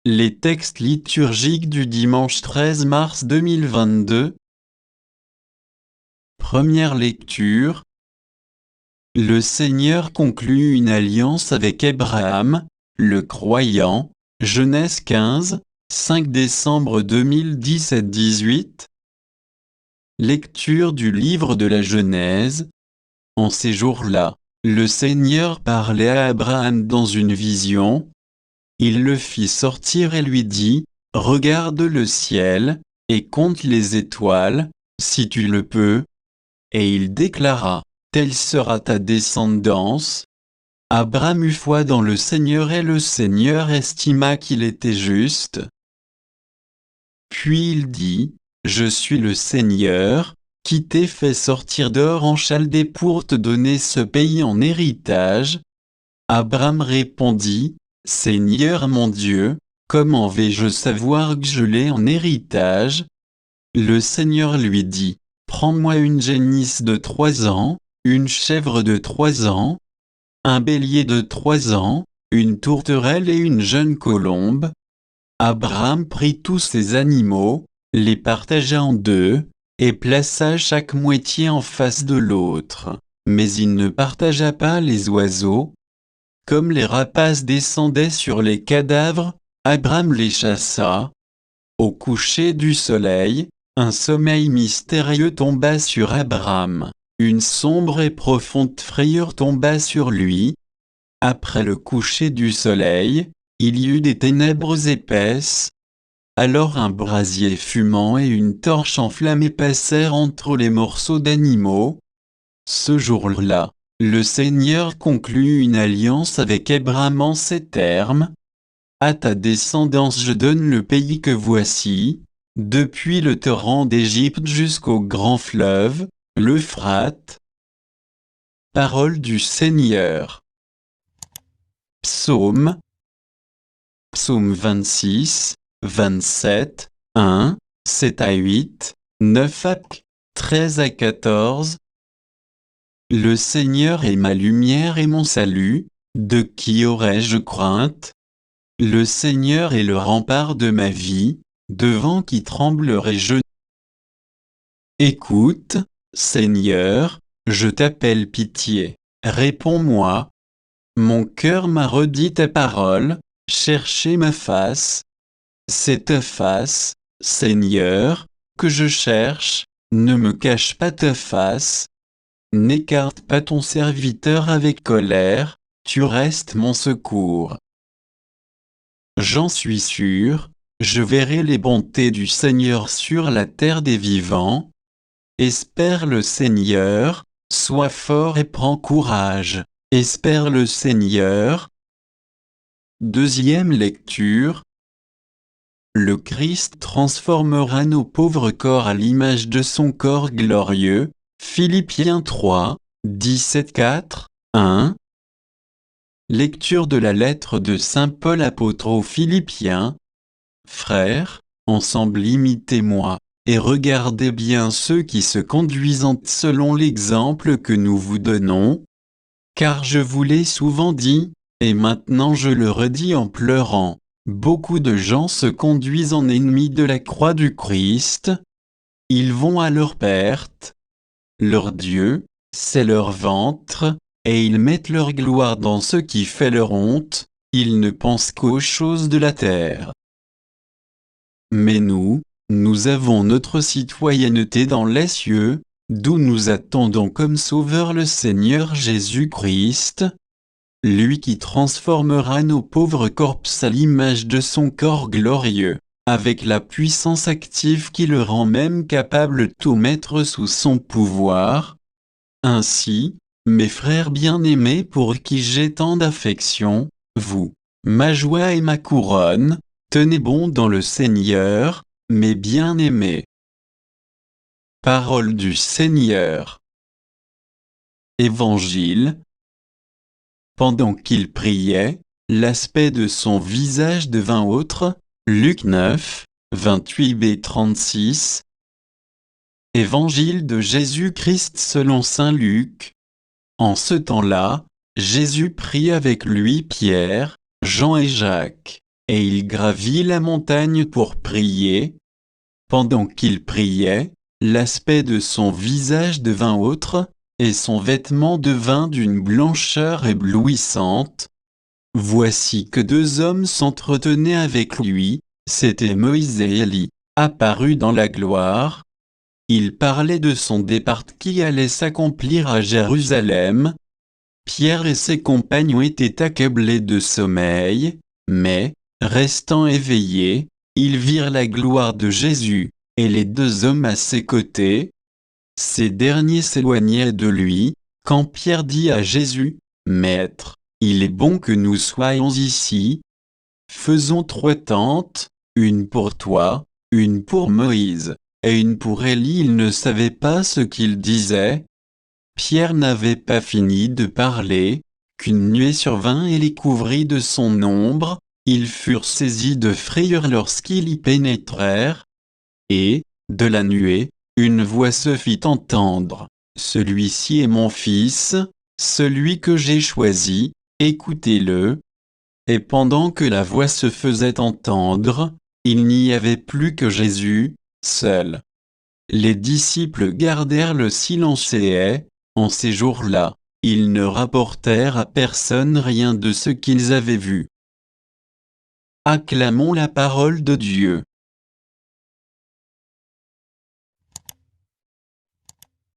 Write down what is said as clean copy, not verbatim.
Les textes liturgiques du dimanche 13 mars 2022. Première lecture. Le Seigneur conclut une alliance avec Abraham, le croyant. Genèse 15, 5 décembre 2017-18. Lecture du livre de la Genèse. En ces jours-là, le Seigneur parlait à Abraham dans une vision. Il le fit sortir et lui dit, « Regarde le ciel, et compte les étoiles, si tu le peux. » Et il déclara, « Telle sera ta descendance. » Abraham eut foi dans le Seigneur et le Seigneur estima qu'il était juste. Puis il dit, « Je suis le Seigneur, qui t'ai fait sortir d'Ur en Chaldée pour te donner ce pays en héritage. » Abraham répondit, « Seigneur mon Dieu, comment vais-je savoir que je l'ai en héritage ?» Le Seigneur lui dit, « Prends-moi une génisse de 3 ans, une chèvre de 3 ans, un bélier de 3 ans, une tourterelle et une jeune colombe. » Abraham prit tous ces animaux, les partagea en deux, et plaça chaque moitié en face de l'autre. Mais il ne partagea pas les oiseaux. Comme les rapaces descendaient sur les cadavres, Abraham les chassa. Au coucher du soleil, un sommeil mystérieux tomba sur Abraham. Une sombre et profonde frayeur tomba sur lui. Après le coucher du soleil, il y eut des ténèbres épaisses. Alors un brasier fumant et une torche enflammée passèrent entre les morceaux d'animaux. Ce jour-là, le Seigneur conclut une alliance avec Abraham en ces termes. « À ta descendance je donne le pays que voici, depuis le torrent d'Égypte jusqu'au grand fleuve, l'Euphrate. » Parole du Seigneur. Psaume. Psaume 26, 27, 1, 7 à 8, 9 à 13 à 14. Le Seigneur est ma lumière et mon salut, de qui aurais-je crainte? Le Seigneur est le rempart de ma vie, devant qui tremblerai-je? Écoute, Seigneur, je t'appelle pitié, réponds-moi. Mon cœur m'a redit ta parole, cherchez ma face. C'est ta face, Seigneur, que je cherche, ne me cache pas ta face. N'écarte pas ton serviteur avec colère, tu restes mon secours. J'en suis sûr, je verrai les bontés du Seigneur sur la terre des vivants. Espère le Seigneur, sois fort et prends courage, espère le Seigneur. Deuxième lecture. Le Christ transformera nos pauvres corps à l'image de son corps glorieux. Philippiens 3, 17-4, 1. Lecture de la lettre de saint Paul apôtre aux Philippiens. Frères, ensemble imitez-moi, et regardez bien ceux qui se conduisent selon l'exemple que nous vous donnons. Car je vous l'ai souvent dit, et maintenant je le redis en pleurant, beaucoup de gens se conduisent en ennemis de la croix du Christ. Ils vont à leur perte. Leur Dieu, c'est leur ventre, et ils mettent leur gloire dans ce qui fait leur honte, ils ne pensent qu'aux choses de la terre. Mais nous avons notre citoyenneté dans les cieux, d'où nous attendons comme sauveur le Seigneur Jésus-Christ, lui qui transformera nos pauvres corps à l'image de son corps glorieux, avec la puissance active qui le rend même capable de tout mettre sous son pouvoir. Ainsi, mes frères bien-aimés pour qui j'ai tant d'affection, vous, ma joie et ma couronne, tenez bon dans le Seigneur, mes bien-aimés. Parole du Seigneur. Évangile. Pendant qu'il priait, l'aspect de son visage devint autre. Luc 9, 28b-36. Évangile de Jésus-Christ selon saint Luc. En ce temps-là, Jésus prit avec lui Pierre, Jean et Jacques, et il gravit la montagne pour prier. Pendant qu'il priait, l'aspect de son visage devint autre, et son vêtement devint d'une blancheur éblouissante. Voici que deux hommes s'entretenaient avec lui, c'étaient Moïse et Élie, apparus dans la gloire. Ils parlaient de son départ qui allait s'accomplir à Jérusalem. Pierre et ses compagnons étaient accablés de sommeil, mais, restant éveillés, ils virent la gloire de Jésus, et les deux hommes à ses côtés. Ces derniers s'éloignaient de lui, quand Pierre dit à Jésus, « Maître, il est bon que nous soyons ici. Faisons 3 tentes, une pour toi, une pour Moïse, et une pour Élie. » Il ne savait pas ce qu'il disait. Pierre n'avait pas fini de parler, qu'une nuée survint et les couvrit de son ombre. Ils furent saisis de frayeur lorsqu'ils y pénétrèrent. Et, de la nuée, une voix se fit entendre. « Celui-ci est mon fils, celui que j'ai choisi, écoutez-le. » Et pendant que la voix se faisait entendre, il n'y avait plus que Jésus, seul. Les disciples gardèrent le silence et, en ces jours-là, ils ne rapportèrent à personne rien de ce qu'ils avaient vu. Acclamons la parole de Dieu.